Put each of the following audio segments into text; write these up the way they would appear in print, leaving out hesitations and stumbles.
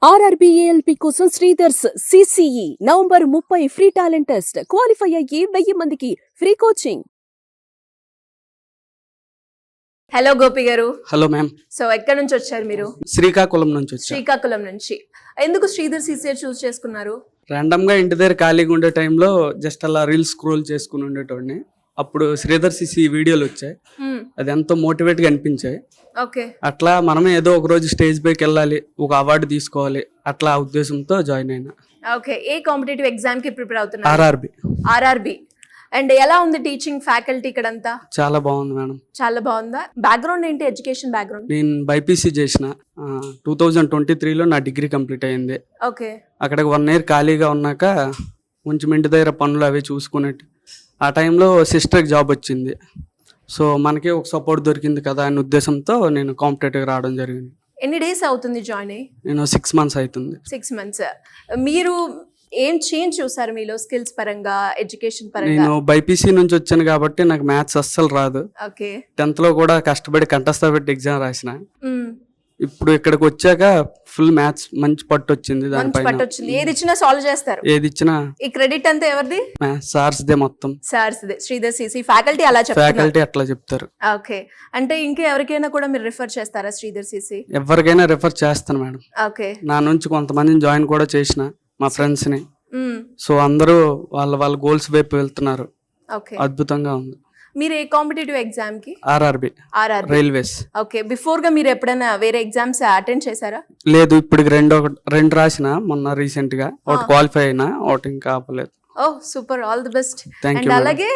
ఆర్ఆర్బీఏఎల్పీ కోసం Sridhar's CCE November 30 free talent test. Qualify అయ్యి 1000 మందికి ఫ్రీ కోచింగ్. హలో గోపి గారు. Hello ma'am. సో ఎక్కడి నుంచి వచ్చారు మీరు? శ్రీకాకుళం నుంచి వచ్చాను. శ్రీకాకుళం నుంచి. ఎందుకు శ్రీధర్ సిసిఏ చూస్ చేసుకున్నారు? ర్యాండమ్ గా ఇంటి దగ్గర ఖాళీగా ఉండే టైంలో జస్ట్ అలా రీల్స్ స్క్రోల్ చేసుకుని ఉండేటోడిని. అప్పుడు శ్రీధర్ సిసి వీడియోలు వచ్చాయి, అది ఎంతో మోటివేట్ గా అనిపించాయి. ఓకే. అట్లా మనమే ఏదో ఒక రోజు స్టేజ్ పైకి వెళ్ళాలి, ఒక అవార్డు తీసుకోవాలి, అట్లా ఆ ఉద్దేశంతో జాయిన్ అయినా. ఓకే. ఏ కాంపిటేటివ్ ఎగ్జామ్ కి ప్రిపేర్ అవుతున్నారు? ఆర్ఆర్బి. అండ్ ఎలా ఉంది టీచింగ్ ఫ్యాకల్టీ ఇక్కడంతా? చాలా బాగుంది మేడం. చాలా బాగుందా? బ్యాక్గ్రౌండ్ ఏంటి? Education background? నేను బైపీసీ చేసిన 2023లో నా డిగ్రీ కంప్లీట్ అయింది. ఓకే. అక్కడికి 1 year ఖాళీగా ఉన్నాక కొంచెం ఇంటి దగ్గర పనులు అవి చూసుకునేట్టు ఆ టైంలో సిస్టర్కి జాబ్ వచ్చింది. సో మనకి ఒక సపోర్ట్ దొరికింది కదా అనే ఉద్దేశంతో నేను కాంపిటేటివ్గా రావడం జరిగింది. ఎన్ని డేస్ అవుతుంది జాయిన్ అయ్యి? నేను 6 months అవుతుంది. 6 months. మీరు ఏం చేంజ్ చూసారు మీలో స్కిల్స్ పరంగా, ఎడ్యుకేషన్ పరంగా? నేను బైపీసీ నుంచి వచ్చాను కాబట్టి నాకు మ్యాథ్స్ అస్సలు రాదు. ఓకే. 10th లో కూడా కష్టపడి కంఠస్థ పెట్టి ఎగ్జామ్ రాసిన. ఇప్పుడు ఇక్కడికి వచ్చాక ఫుల్ మ్యాథ్స్ మంచి పట్టు వచ్చింది. దానిపైన ఏది ఇచ్చినా సాల్వ్ చేస్తారు. ఏది ఇచ్చినా. ఈ క్రెడిట్ అంతా ఎవరిది? సార్స్ దే మొత్తం. సార్స్ దే. శ్రీధర్ సిసి ఫ్యాకల్టీ అలా చెప్తారు. ఫ్యాకల్టీ అట్లా చెప్తారు. ఓకే. అంటే ఇంకా ఎవరికైనా కూడా మీరు రిఫర్ చేస్తారా శ్రీధర్ సిసి? ఎవరికైనా రిఫర్ చేస్తాను మేడం. ఓకే. నా నుంచి కొంతమందిని జాయిన్ కూడా చేసిన, మా ఫ్రెండ్స్ ని. సో అందరూ వాళ్ళ గోల్స్ వైపు వెళ్తున్నారు. ఓకే. అద్భుతంగా ఉంది. మీరు ఏ కాంపిటేటివ్ ఎగ్జామ్ కి? RRB railways. ఓకే. బిఫోర్ గా మీరు ఎప్పుడైనా వేరే ఎగ్జామ్స్ అటెండ్ చేశారా? లేదు, ఇప్పటికి రెండు రాసిన మొన్న రీసెంట్ గా. ఒకటి క్వాలిఫై అయినా, ఒకటి ఇంకా ఆపలేదు. Oh super, all the best. And అలాగే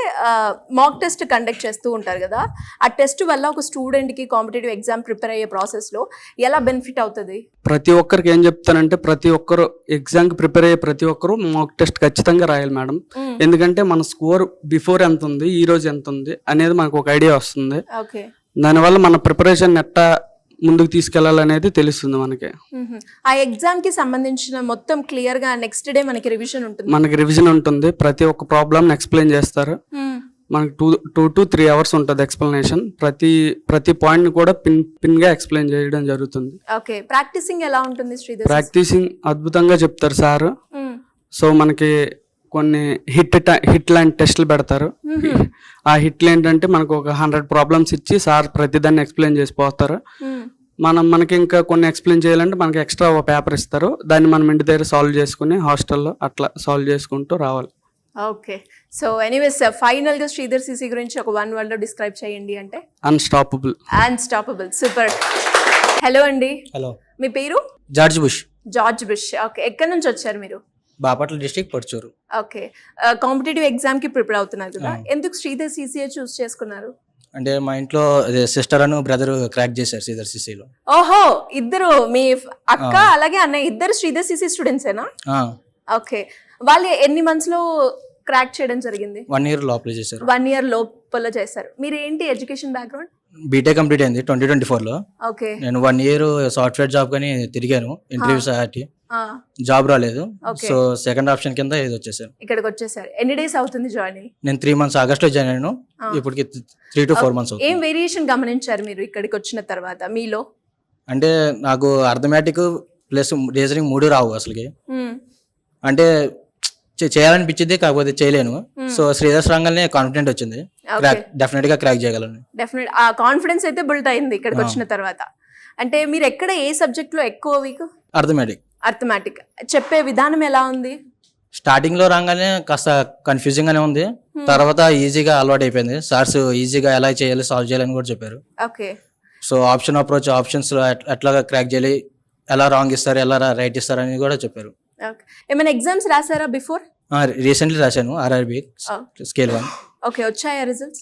మాక్ టెస్ట్ కండక్ట్ చేస్తూ ఉంటారు కదా, ఆ టెస్ట్ వల్ల ఒక స్టూడెంట్ కి కాంపిటేటివ్ ఎగ్జామ్ ప్రిపేర్ అయ్యే ప్రాసెస్ లో ఎలా బెనిఫిట్ అవుతుంది? ప్రతి ఒక్కరికి ఏం చెప్తానంటే, ప్రతి ఒక్కరు ఎగ్జామ్ కి ప్రిపేర్ అయ్యే ప్రతి ఒక్కరు మాక్ టెస్ట్ ఖచ్చితంగా రాయాలి మేడం. ఎందుకంటే మన స్కోర్ బిఫోర్ ఎంత ఉంది, ఈ రోజు ఎంత ఉంది అనేది మనకు ఒక ఐడియా వస్తుంది. ఓకే. దానివల్ల మన ప్రిపరేషన్ ఎట్టా ముందుకు తీసుకెళ్లాలనేది తెలుస్తుంది మనకి. ఆ ఎగ్జామ్ కి సంబంధించిన మొత్తం క్లియర్ గా నెక్స్ట్ డే మనకి రివిజన్ ఉంటుంది. ప్రతి ఒక్క ప్రాబ్లమ్ ఎక్స్ప్లెయిన్ చేస్తారు. మనకి 2 to 3 hours ఉంటుంది ఎక్స్ప్లెనేషన్. ప్రతి పాయింట్ ని కూడా పిన్ గా ఎక్స్ప్లెయిన్ చేయడం జరుగుతుంది. ఓకే. ప్రాక్టీసింగ్ ఎలా ఉంటుంది శ్రీధర్? ప్రాక్టీసింగ్ అద్భుతంగా చెప్తారు సార్. సో మనకి కొన్ని హిట్ లాంటి టెస్టులు పెడతారు. ఆ హిట్లు ఏంటంటే మనకు ఒక 100 ప్రాబ్లమ్స్ ఇచ్చి సార్ ప్రతిదాన్ని ఎక్స్ప్లెయిన్ చేసిపోతారు. మనకి ఇంకా కొన్ని ఎక్స్ప్లెయిన్ చేయాలంటే మనకి ఎక్స్ట్రా ఒక పేపర్ ఇస్తారు. దాన్ని మనం ఇంటి దగ్గర సాల్వ్ చేసుకుని హాస్టల్లో అట్లా సాల్వ్ చేసుకుంటూ రావాలి. ఓకే. సో ఎనీవేస్ ఫైనల్ గా శ్రీధర్ సిసి గురించి ఒక 1 word లో డిస్క్రైబ్ చేయండి అంటే? అన్స్టాపబుల్. సూపర్. హలో అండి. హలో. మీ పేరు? George Bush. ఓకే. ఎక్కడి నుంచి వచ్చారు మీరు? Bapatla district, Parchur. Okay. Competitive exam కి ప్రిపేర్ అవుతున్నారు కదా, ఎందుకు శ్రీధర్ సిసిఏ చూస్ చేసుకున్నారు? అంటే మా ఇంట్లో సిస్టర్ అను బ్రదర్ క్రాక్ చేశారు శ్రీధర్ సిసిలో. ఓహో, ఇద్దరు మీ అక్క అలాగే అన్నయ్య ఇద్దరు శ్రీధర్ సిసి స్టూడెంట్సేనా? ఓకే. వాళ్ళు ఎన్ని months లో క్రాక్ చేయడం జరిగింది? 1 year లోపల చేశారు. 1 year లోపల చేశారు. మీరు ఏంటి ఎడ్యుకేషన్ బ్యాక్గ్రౌండ్? బీటెక్ కంప్లీట్ అయింది 2024లో. ఓకే. నేను 1 year సాఫ్ట్వేర్ జాబ్ కానీ తిరిగాను, ఇంటర్వ్యూస్ ఆటి జాబ్ రాలేదు. సో సెకండ్ ఆప్షన్ కింద ఇది వచ్చేసాను. ఇక్కడికి వచ్చేసారు. ఎన్ని డేస్ అవుతుంది జాయిన్ అయ్యి? నేను 3 months ఆగస్ట్ లో జాయిన్ అయ్యాను. ఇప్పటికి 3 to 4 months అవుతుంది. ఏం వేరియేషన్ గమనించారు మీరు ఇక్కడికి వచ్చిన తర్వాత మీలో? అంటే నాకు అర్థమెటిక్ ప్లస్ రీజనింగ్ 3 రావు అసలుకి. అంటే చేయాలనిపించింది, కాకపోతే చేయలేను. సో శ్రీధర్ రంగానే కాన్ఫిడెంట్ వచ్చింది, డెఫినెట్ గా క్రాక్ చేయగలను. ఆ కాన్ఫిడెన్స్ అయితే బిల్డ్ అయింది ఇక్కడికి వచ్చిన తర్వాత. అంటే మీరు ఎక్కడ ఏ సబ్జెక్ట్ లో ఎక్కువ వీక్? అర్థమెటిక్. చెప్పే విధానం ఎలా ఉంది? స్టార్టింగ్ లో రాగానే కాస్త కన్ఫ్యూజింగ్ గానే ఉంది, తర్వాత ఈజీగా అలవాటు అయిపోయింది. సార్స్ ఈజీగా ఎలా చేయాలి, సాల్వ్ చేయాలని కూడా చెప్పారు. ఓకే. సో ఆప్షన్స్ లో ఎట్లా క్రాక్ చేయాలి, ఎలా రాంగ్ ఇస్తారు, ఎలా రైట్ ఇస్తారు అని కూడా చెప్పారు. ఏమైనా ఎగ్జామ్స్ రాసారా బిఫోర్? రీసెంట్లీ రాశాను, ఆర్ఆర్బి స్కేల్ 1. ఓకే. వచ్చాయా రిజల్ట్స్?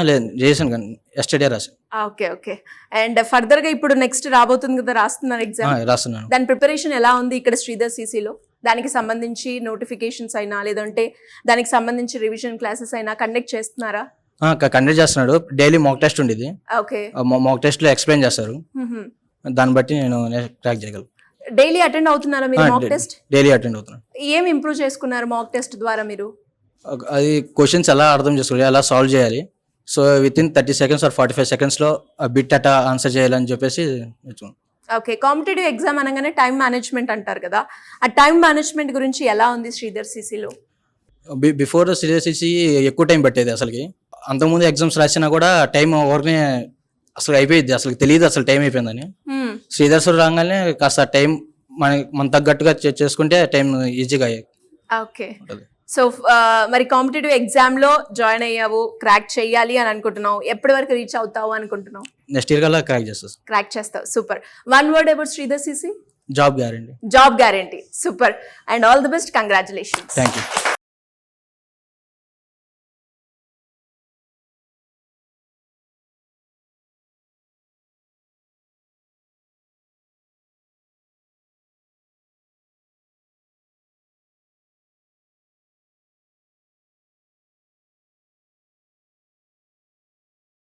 లేదు, రీసెంట్ గా ఎస్టర్డే రాశాను. ఓకే. అండ్ ఫర్దర్ గా ఇప్పుడు నెక్స్ట్ రాబోతుంది కదా, రాస్తున్నారు ఎగ్జామ్? రాస్తున్నాను. దాని ప్రిపరేషన్ ఎలా ఉంది ఇక్కడ శ్రీధర్ సిసిలో? దానికి సంబంధించి నోటిఫికేషన్స్ అయినా లేదంటే దానికి సంబంధించి రివిజన్ క్లాసెస్ అయినా కండక్ట్ చేస్తున్నారా? కండక్ట్ చేస్తున్నాడు. డైలీ మాక్ టెస్ట్ ఉండేది. ఓకే. మాక్ టెస్ట్ లో ఎక్స్ప్లెయిన్ చేస్తారు, దాన్ని బట్టి నేను క్రాక్ చేయగలను. డైలీ అటెండ్ అవుతున్నారా మీరు మాక్ టెస్ట్? డైలీ అటెండ్ అవుతున్నాను. ఏం ఇంప్రూవ్ చేసుకున్నారు మాక్ టెస్ట్ ద్వారా మీరు? అది క్వశ్చన్స్ ఎలా అర్థం చేసుకోవాలి, ఎలా సాల్వ్ చేయాలి, so with in 30 seconds or 45 seconds లో బిట్ అటా ఆన్సర్ చేయాలని చెప్పేసి ఓకే, కాంపిటేటివ్ ఎగ్జామ్ అనగానే టైం మేనేజ్మెంట్ అంటారు కదా, ఆ టైం మేనేజ్మెంట్ గురించి ఎలా ఉంది శ్రీధర్ సిసిలో? బిఫోర్ సిసి ఎక్కువ టైం పట్టేది అసలుకి. అంతకుముందు ఎగ్జామ్స్ రాసినా కూడా టైం ఓవర్నే అసలు అయిపోయింది, అసలు తెలియదు అసలు టైం అయిపోయిందని. శ్రీధర్ సార్ రాగానే కాస్త టైం మన తగ్గట్టుగా చేసుకుంటే టైం ఈజీగా అయ్యేది. ఓకే, సో మరి కాంపిటేటివ్ ఎగ్జామ్ లో జాయిన్ అయ్యావు, క్రాక్ చేయాలి అని అనుకుంటున్నావు, ఎప్పటి వరకు రీచ్ అవుతావు అనుకుంటున్నావు? నెక్స్ట్ ఇయర్ కల్లా క్రాక్ చేస్తాను. క్రాక్ చేస్తావు, super. One word about Sridhar CC? Job guarantee. Job guarantee, super. And all the best, congratulations. Thank you.